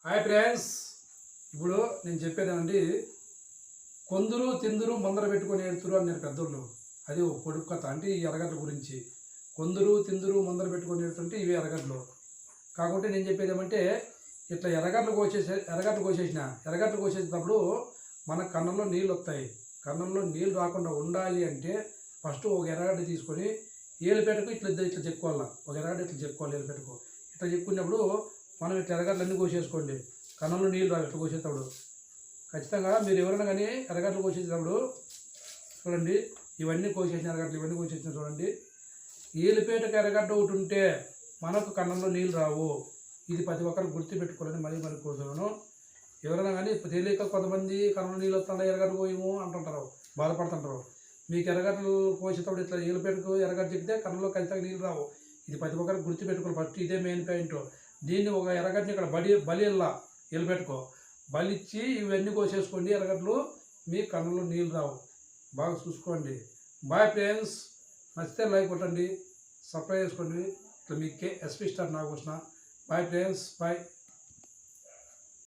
Hi friends, ఇప్పుడు నేను చెప్పేదేనండి. కొందరు తిందురు ముందర పెట్టుకొని ఏడుతురు అన్నారు పెద్దోళ్ళు. అది ఒక పొడుపు కథ. అంటే ఈ ఎర్రగడ్డల గురించి. కొందరు తిందురు ముందర పెట్టుకొని ఏడుతుంటే ఇవి ఎర్రగడ్డలు. కాకుంటే నేను చెప్పేది ఏమంటే, ఇట్లా ఎర్రగడ్డలు కోసేటప్పుడు మన కన్నంలో నీళ్ళు వస్తాయి. కన్నంలో నీళ్ళు రాకుండా ఉండాలి అంటే ఫస్ట్ ఒక ఎర్రగడ్డ తీసుకొని ఏలుపెట్టకు ఇట్లా ఇట్లా చెక్కుకోవాలి. ఒక ఎర్రగడ్డ ఇట్లా చెక్కుకోవాలి ఏలుపెట్టకు. ఇట్లా చెక్కున్నప్పుడు మనం ఇట్లా ఎర్రగడ్డలన్నీ కోసేసుకోండి. కన్నంలో నీళ్ళు రావు ఇట్లా కోసేటప్పుడు. ఖచ్చితంగా మీరు ఎవరైనా కానీ ఎర్రగడ్డలు కోసేటప్పుడు చూడండి, ఇవన్నీ కోసేసిన ఎర్రగడ్డలు ఇవన్నీ కోసేసిన చూడండి. ఏలిపేటకు ఎర్రగడ్డ ఒకటి ఉంటే మనకు కన్నంలో నీళ్ళు రావు. ఇది ప్రతి ఒక్కరు గుర్తుపెట్టుకోవాలని మరీ కోరుతున్నాను. ఎవరైనా కానీ తెలియక కొంతమంది కన్నంలో నీళ్ళు వస్తుందా ఎర్రగడ్డ పోయేమో అంటుంటారు, బాధపడుతుంటారు. మీకు ఎర్రగడ్డలు కోసేటప్పుడు ఇట్లా ఏలిపేటకు ఎర్రగడ్డ చెప్తే కన్నంలో ఖచ్చితంగా నీళ్ళు రావు. ఇది ప్రతి ఒక్కరికి గుర్తుపెట్టుకోవాలి. ఫస్ట్ ఇదే మెయిన్ పాయింట్. దీన్ని ఒక ఎర్రగడ్డని ఇక్కడ బలిల్లా ఎలిపెట్టుకో, బలిచ్చి ఇవన్నీ కోసేసుకోండి. ఎర్రగడ్డలు మీ కన్నులో నీళ్ళు రావు. బాగా చూసుకోండి. బాయ్ ఫ్రెండ్స్, నచ్చితే లైక్ కొట్టండి, సబ్స్క్రైబ్ చేసుకోండి. ఇట్లా మీకే SP star Nagakrishna. Bye friends, bye.